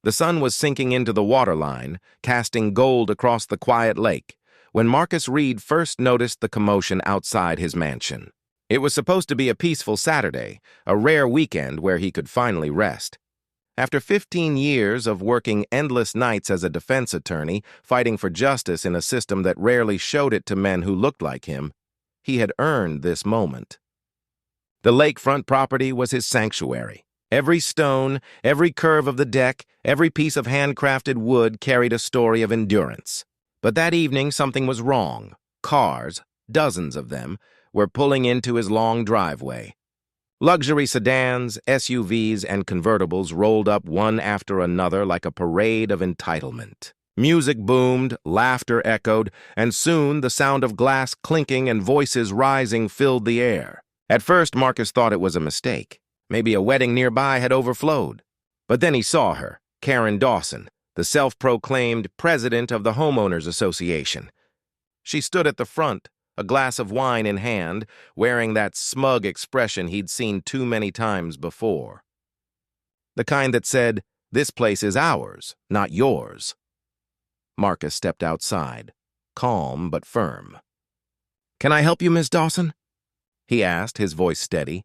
The sun was sinking into the waterline, casting gold across the quiet lake, when Marcus Reed first noticed the commotion outside his mansion. It was supposed to be a peaceful Saturday, a rare weekend where he could finally rest. After 15 years of working endless nights as a defense attorney, fighting for justice in a system that rarely showed it to men who looked like him, he had earned this moment. The lakefront property was his sanctuary. Every stone, every curve of the deck, every piece of handcrafted wood carried a story of endurance. But that evening something was wrong. Cars, dozens of them, were pulling into his long driveway. Luxury sedans, SUVs, and convertibles rolled up one after another like a parade of entitlement. Music boomed, laughter echoed, and soon the sound of glass clinking and voices rising filled the air. At first, Marcus thought it was a mistake. Maybe a wedding nearby had overflowed. But then he saw her, Karen Dawson, the self-proclaimed president of the Homeowners Association. She stood at the front, a glass of wine in hand, wearing that smug expression he'd seen too many times before. The kind that said, "This place is ours, not yours." Marcus stepped outside, calm but firm. "Can I help you, Miss Dawson?" he asked, his voice steady.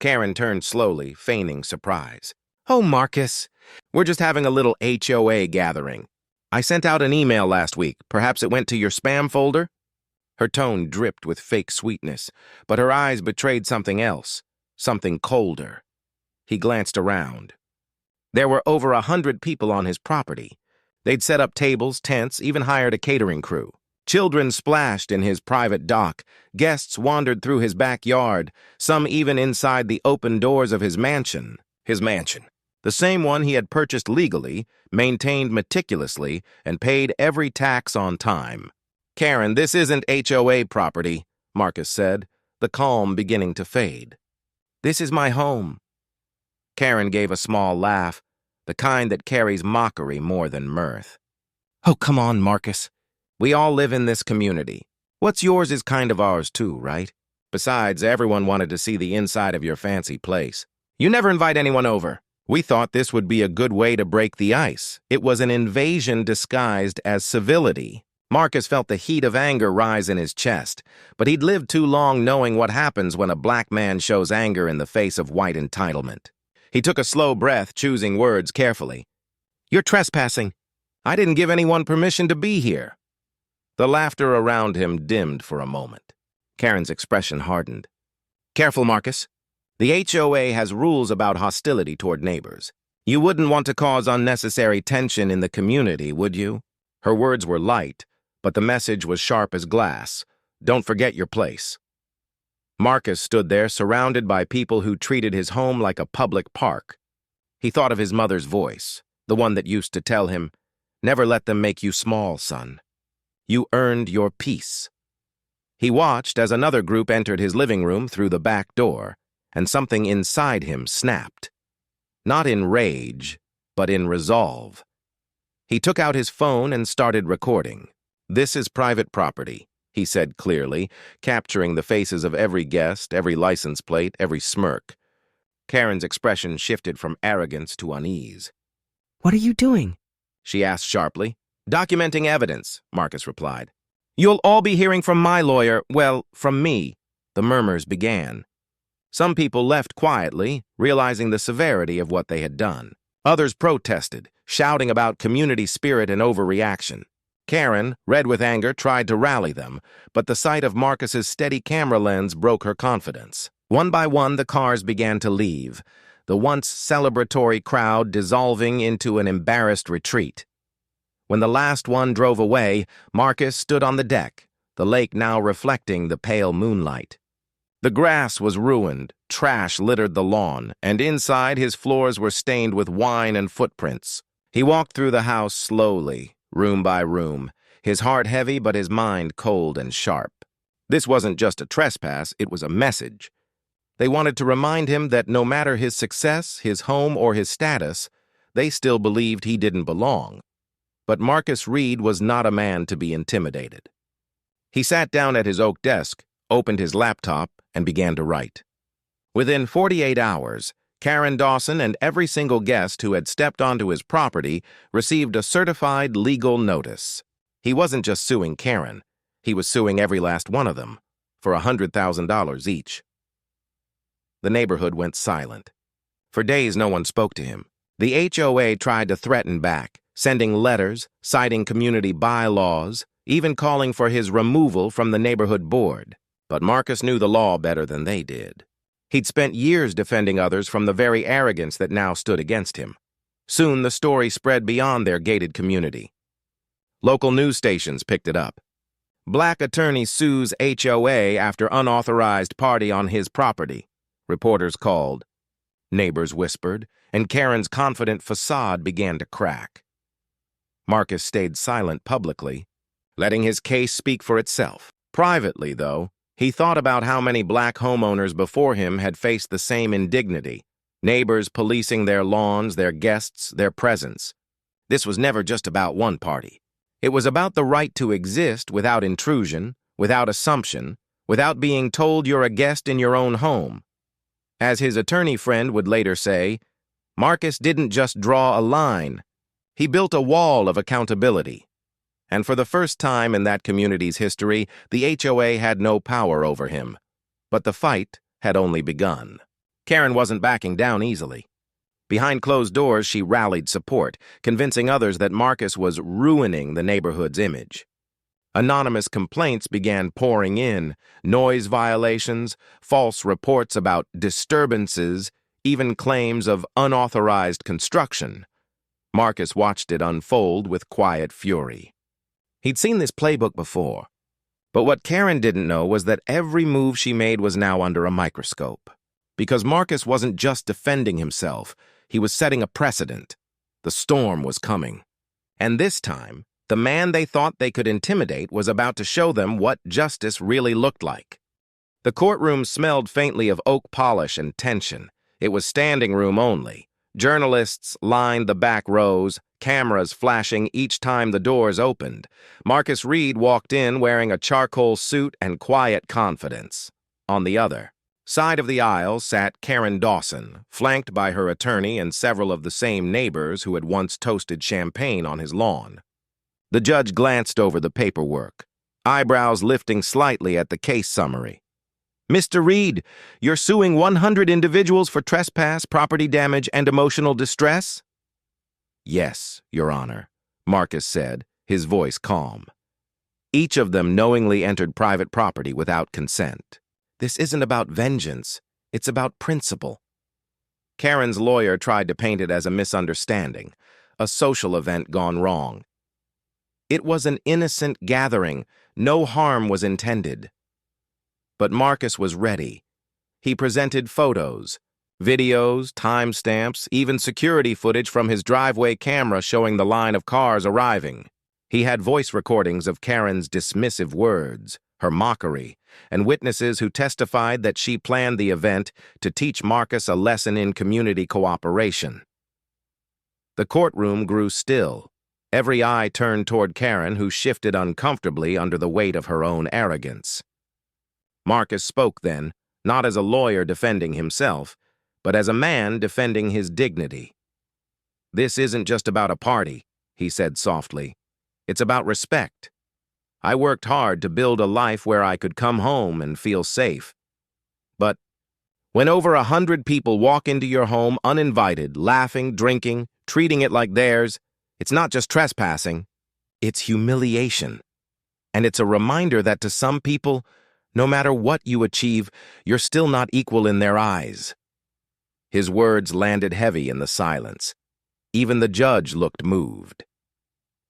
Karen turned slowly, feigning surprise. "Oh, Marcus, we're just having a little HOA gathering. I sent out an email last week. Perhaps it went to your spam folder?" Her tone dripped with fake sweetness, but her eyes betrayed something else, something colder. He glanced around. There were over 100 people on his property. They'd set up tables, tents, even hired a catering crew. Children splashed in his private dock. Guests wandered through his backyard, some even inside the open doors of his mansion. The same one he had purchased legally, maintained meticulously, and paid every tax on time. "Karen, this isn't HOA property," Marcus said, the calm beginning to fade. "This is my home." Karen gave a small laugh, the kind that carries mockery more than mirth. "Oh, come on, Marcus. We all live in this community. What's yours is kind of ours too, right? Besides, everyone wanted to see the inside of your fancy place. You never invite anyone over. We thought this would be a good way to break the ice. It was an invasion disguised as civility." Marcus felt the heat of anger rise in his chest, but he'd lived too long knowing what happens when a black man shows anger in the face of white entitlement. He took a slow breath, choosing words carefully. "You're trespassing. I didn't give anyone permission to be here." The laughter around him dimmed for a moment. Karen's expression hardened. "Careful, Marcus. The HOA has rules about hostility toward neighbors. You wouldn't want to cause unnecessary tension in the community, would you?" Her words were light, but the message was sharp as glass. "Don't forget your place." Marcus stood there, surrounded by people who treated his home like a public park. He thought of his mother's voice, the one that used to tell him, "Never let them make you small, son. You earned your peace." He watched as another group entered his living room through the back door, and something inside him snapped. Not in rage, but in resolve. He took out his phone and started recording. "This is private property," he said clearly, capturing the faces of every guest, every license plate, every smirk. Karen's expression shifted from arrogance to unease. "What are you doing?" she asked sharply. "Documenting evidence," Marcus replied. "You'll all be hearing from my lawyer, well, from me," the murmurs began. Some people left quietly, realizing the severity of what they had done. Others protested, shouting about community spirit and overreaction. Karen, red with anger, tried to rally them, but the sight of Marcus's steady camera lens broke her confidence. One by one, the cars began to leave, the once celebratory crowd dissolving into an embarrassed retreat. When the last one drove away, Marcus stood on the deck, the lake now reflecting the pale moonlight. The grass was ruined, trash littered the lawn, and inside his floors were stained with wine and footprints. He walked through the house slowly, room by room, his heart heavy but his mind cold and sharp. This wasn't just a trespass, it was a message. They wanted to remind him that no matter his success, his home, or his status, they still believed he didn't belong. But Marcus Reed was not a man to be intimidated. He sat down at his oak desk, opened his laptop, and began to write. Within 48 hours, Karen Dawson and every single guest who had stepped onto his property received a certified legal notice. He wasn't just suing Karen, he was suing every last one of them for $100,000 each. The neighborhood went silent. For days, no one spoke to him. The HOA tried to threaten back, sending letters, citing community bylaws, even calling for his removal from the neighborhood board. But Marcus knew the law better than they did. He'd spent years defending others from the very arrogance that now stood against him. Soon the story spread beyond their gated community. Local news stations picked it up. Black attorney sues HOA after unauthorized party on his property, reporters called. Neighbors whispered, and Karen's confident facade began to crack. Marcus stayed silent publicly, letting his case speak for itself. Privately, though, he thought about how many black homeowners before him had faced the same indignity, neighbors policing their lawns, their guests, their presence. This was never just about one party. It was about the right to exist without intrusion, without assumption, without being told you're a guest in your own home. As his attorney friend would later say, Marcus didn't just draw a line. He built a wall of accountability. And for the first time in that community's history, the HOA had no power over him. But the fight had only begun. Karen wasn't backing down easily. Behind closed doors, she rallied support, convincing others that Marcus was ruining the neighborhood's image. Anonymous complaints began pouring in, noise violations, false reports about disturbances, even claims of unauthorized construction. Marcus watched it unfold with quiet fury. He'd seen this playbook before, but what Karen didn't know was that every move she made was now under a microscope. Because Marcus wasn't just defending himself, he was setting a precedent. The storm was coming. And this time, the man they thought they could intimidate was about to show them what justice really looked like. The courtroom smelled faintly of oak polish and tension. It was standing room only. Journalists lined the back rows, cameras flashing each time the doors opened. Marcus Reed walked in wearing a charcoal suit and quiet confidence. On the other side of the aisle sat Karen Dawson, flanked by her attorney and several of the same neighbors who had once toasted champagne on his lawn. The judge glanced over the paperwork, eyebrows lifting slightly at the case summary. Mr. Reed, you're suing 100 individuals for trespass, property damage, and emotional distress? Yes, Your Honor, Marcus said, his voice calm. Each of them knowingly entered private property without consent. This isn't about vengeance, it's about principle. Karen's lawyer tried to paint it as a misunderstanding, a social event gone wrong. It was an innocent gathering, no harm was intended. But Marcus was ready. He presented photos, videos, timestamps, even security footage from his driveway camera showing the line of cars arriving. He had voice recordings of Karen's dismissive words, her mockery, and witnesses who testified that she planned the event to teach Marcus a lesson in community cooperation. The courtroom grew still. Every eye turned toward Karen, who shifted uncomfortably under the weight of her own arrogance. Marcus spoke then, not as a lawyer defending himself, but as a man defending his dignity. This isn't just about a party, he said softly. It's about respect. I worked hard to build a life where I could come home and feel safe. But when over 100 people walk into your home uninvited, laughing, drinking, treating it like theirs, it's not just trespassing, it's humiliation. And it's a reminder that to some people, no matter what you achieve, you're still not equal in their eyes. His words landed heavy in the silence. Even the judge looked moved.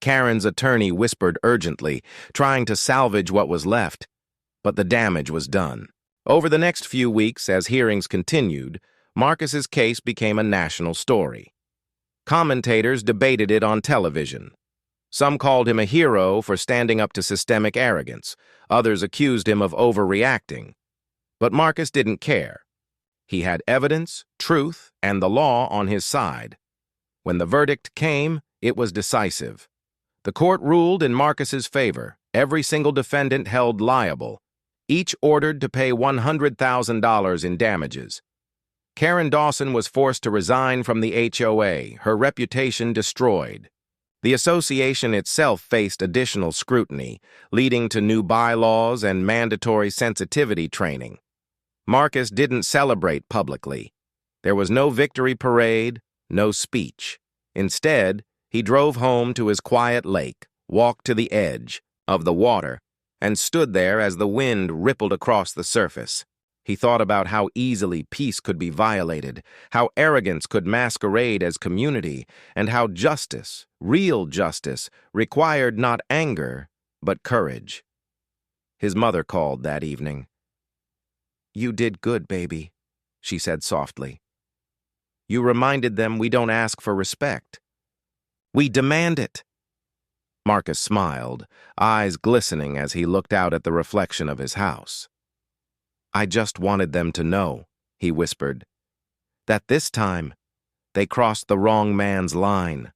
Karen's attorney whispered urgently, trying to salvage what was left, but the damage was done. Over the next few weeks, as hearings continued, Marcus's case became a national story. Commentators debated it on television. Some called him a hero for standing up to systemic arrogance. Others accused him of overreacting. But Marcus didn't care. He had evidence, truth, and the law on his side. When the verdict came, it was decisive. The court ruled in Marcus's favor. Every single defendant held liable, each ordered to pay $100,000 in damages. Karen Dawson was forced to resign from the HOA, her reputation destroyed. The association itself faced additional scrutiny, leading to new bylaws and mandatory sensitivity training. Marcus didn't celebrate publicly. There was no victory parade, no speech. Instead, he drove home to his quiet lake, walked to the edge of the water, and stood there as the wind rippled across the surface. He thought about how easily peace could be violated, how arrogance could masquerade as community, and how justice, real justice, required not anger, but courage. His mother called that evening. "You did good, baby," she said softly. "You reminded them we don't ask for respect. We demand it." Marcus smiled, eyes glistening as he looked out at the reflection of his house. "I just wanted them to know," he whispered, "that this time they crossed the wrong man's line."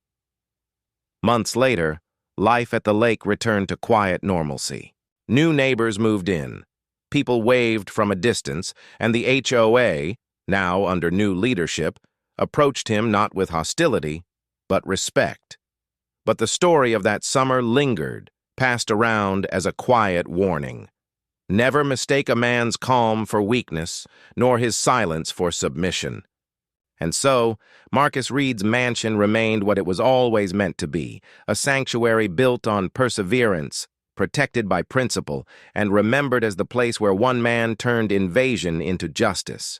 Months later, life at the lake returned to quiet normalcy. New neighbors moved in. People waved from a distance, and the HOA, now under new leadership, approached him not with hostility, but respect. But the story of that summer lingered, passed around as a quiet warning. Never mistake a man's calm for weakness, nor his silence for submission. And so, Marcus Reed's mansion remained what it was always meant to be, a sanctuary built on perseverance, protected by principle, and remembered as the place where one man turned invasion into justice.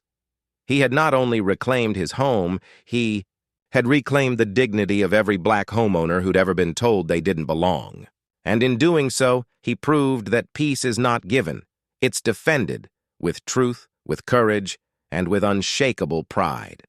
He had not only reclaimed his home, he had reclaimed the dignity of every black homeowner who'd ever been told they didn't belong. And in doing so, he proved that peace is not given. It's defended, with truth, with courage, and with unshakable pride.